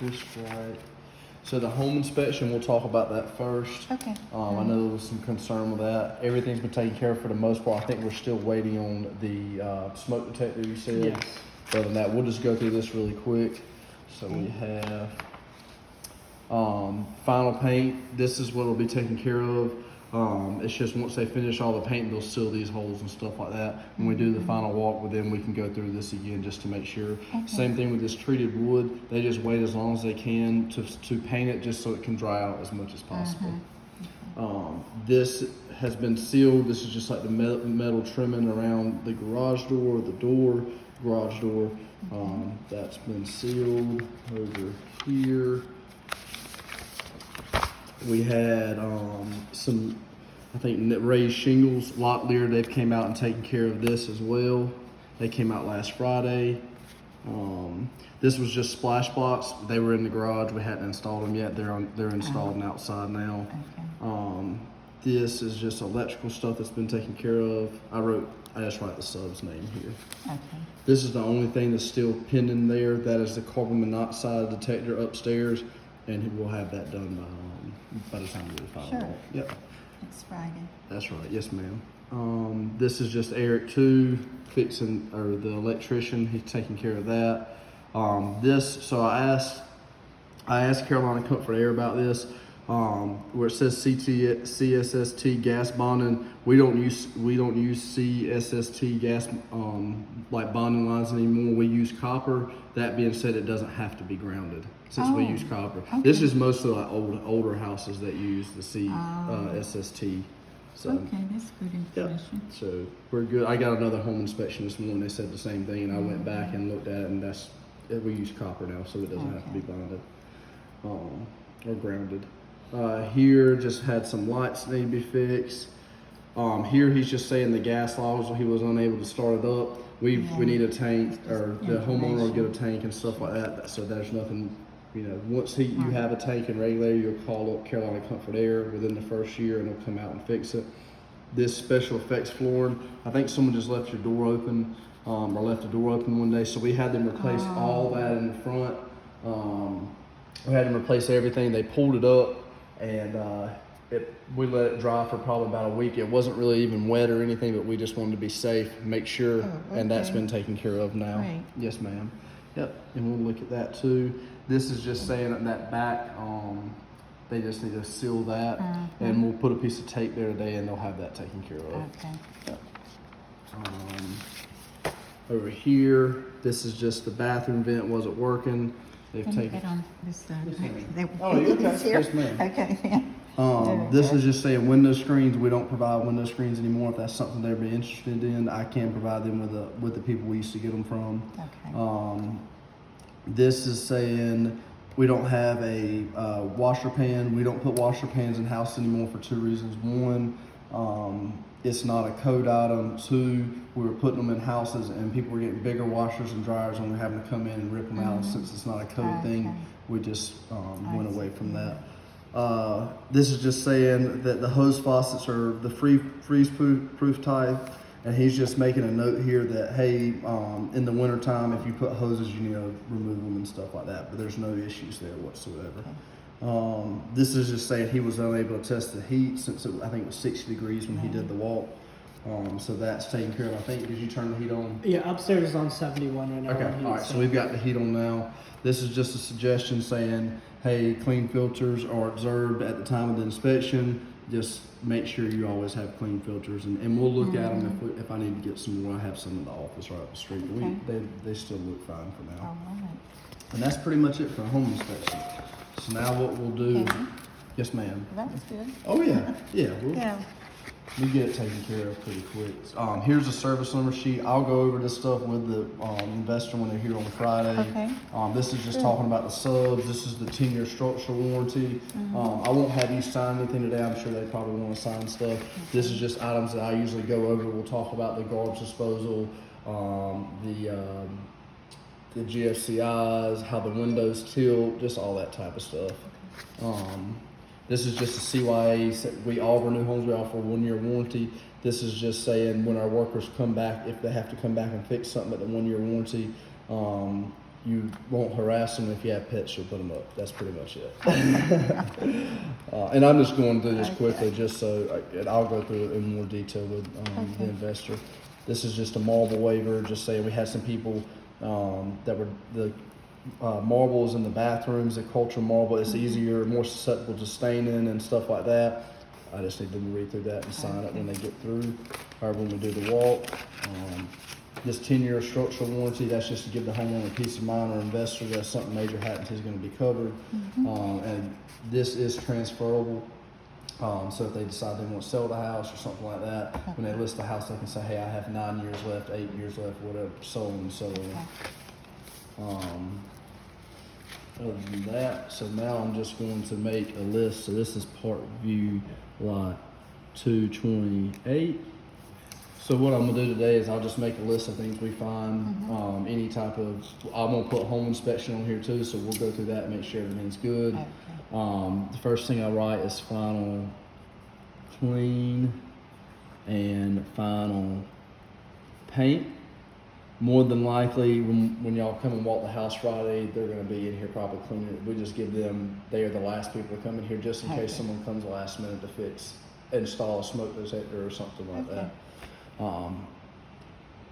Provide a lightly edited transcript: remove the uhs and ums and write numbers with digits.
this right. So the home inspection, we'll talk about that first. Okay. I know there was some concern with that. Everything's been taken care of for the most part. I think we're still waiting on the smoke detector you said. Yes. Other than that, we'll just go through this really quick. So we have final paint. This is what will be taken care of. It's just once they finish all the paint, they'll seal these holes and stuff like that. When we do the final walk with them, we can go through this again just to make sure. Okay. Same thing with this treated wood. They just wait as long as they can to paint it just so it can dry out as much as possible. This has been sealed. This is just like the metal trimming around the garage door, garage door. That's been sealed over here. We had some, I think, raised shingles. Locklear, they've came out and taken care of this as well. They came out last Friday. This was just splash blocks. They were in the garage. We hadn't installed them yet. They're installed and outside now. Okay. This is just electrical stuff that's been taken care of. I just write the sub's name here. Okay. This is the only thing that's still pending there. That is the carbon monoxide detector upstairs, and we'll have that done by the time we do the final Sure. walk. Yep, Next Friday. that's right. Yes, ma'am. This is just Eric too, fixing, or the electrician. He's taking care of that. So I asked Carolina Comfort Air about this. Where it says CSST gas bonding, we don't use CSST gas like bonding lines anymore. We use copper. That being said, it doesn't have to be grounded since we use copper. Okay. This is mostly like older houses that use the CSST. So Okay, that's good yeah, information. so we're good. I got another home inspection this morning. They said the same thing, and I went back and looked at it, and we use copper now, so it doesn't have to be bonded or grounded. Here just had some lights that need to be fixed. Here he's just saying the gas logs, he was unable to start it up. We need a tank, or the homeowner will get a tank and stuff like that. So there's nothing, once you have a tank and regulator, you'll call up Carolina Comfort Air within the first year and they'll come out and fix it. This special effects flooring, I think someone just left your door open, or left the door open one day. So we had them replace all that in the front. We had them replace everything. They pulled it up. And we let it dry for probably about a week. It wasn't really even wet or anything, but we just wanted to be safe, make sure, and that's been taken care of now. Great. Yes, ma'am. Yep, and we'll look at that too. This is just saying that that back, they just need to seal that, and we'll put a piece of tape there today, and they'll have that taken care of. Okay. Yep. Over here, this is just the bathroom vent wasn't working. They've Can you taken. get on this side? Oh, you okay? Here? Yes, ma'am. Okay, yeah. This is just saying window screens. We don't provide window screens anymore. If that's something they'd be interested in, I can provide them with the people we used to get them from. Okay. This is saying we don't have a washer pan. We don't put washer pans in house anymore for two reasons. One, it's not a code item. Two, we were putting them in houses and people were getting bigger washers and dryers and we're having to come in and rip them out. Since it's not a code thing, we just went away from that. This is just saying that the hose faucets are the freeze-proof type, and he's just making a note here that, hey, in the wintertime, if you put hoses, you need to remove them and stuff like that, but there's no issues there whatsoever. This is just saying he was unable to test the heat since I think it was 60 degrees when he did the walk. So that's taken care of. I think, did you turn the heat on? Yeah, upstairs is on 71 right now. Okay, all right, so we've got the heat on now. This is just a suggestion saying, hey, clean filters are observed at the time of the inspection. Just make sure you always have clean filters, and we'll look at them if I need to get some more. I have some in the office right up the street. Okay. They still look fine for now. All right. And that's pretty much it for a home inspection. So now what we'll do, yes ma'am. That was good. Oh yeah, yeah. Yeah. We get it taken care of pretty quick. Here's a service number sheet. I'll go over this stuff with the investor when they're here on Friday. Okay. This is just talking about the subs. This is the 10-year structural warranty. I won't have you sign anything today. I'm sure they probably want to sign stuff. This is just items that I usually go over. We'll talk about the garbage disposal, the GFCIs, how the windows tilt, just all that type of stuff. This is just a CYA. All of our new homes, we offer a 1-year warranty. This is just saying when our workers come back, if they have to come back and fix something at the 1-year warranty, you won't harass them. If you have pets, you'll put them up. That's pretty much it. And I'm just going through this quickly, just so and I'll go through it in more detail with the investor. This is just a marble waiver. Just saying we had some people that were the marbles in the bathrooms, the cultural marble. It's easier, more susceptible to staining and stuff like that. I just need them to read through that and sign it when they get through. However, when we do the walk. This 10-year structural warranty, that's just to give the homeowner a peace of mind or investor that if something major happens, he's going to be covered. And this is transferable. So if they decide they want to sell the house or something like that, when they list the house, they can say, hey, I have 9 years left, 8 years left, whatever, so on and so on. Other than that, so now I'm just going to make a list. So this is Park View Lot 228. So what I'm gonna do today is I'll just make a list of things we find, any type of, I'm gonna put home inspection on here too, so we'll go through that and make sure everything's good. The first thing I write is final clean and final paint. More than likely, when y'all come and walk the house Friday, they're gonna be in here probably cleaning it. We just give them, they are the last people to come in here just in case someone comes last minute to install a smoke detector or something like that.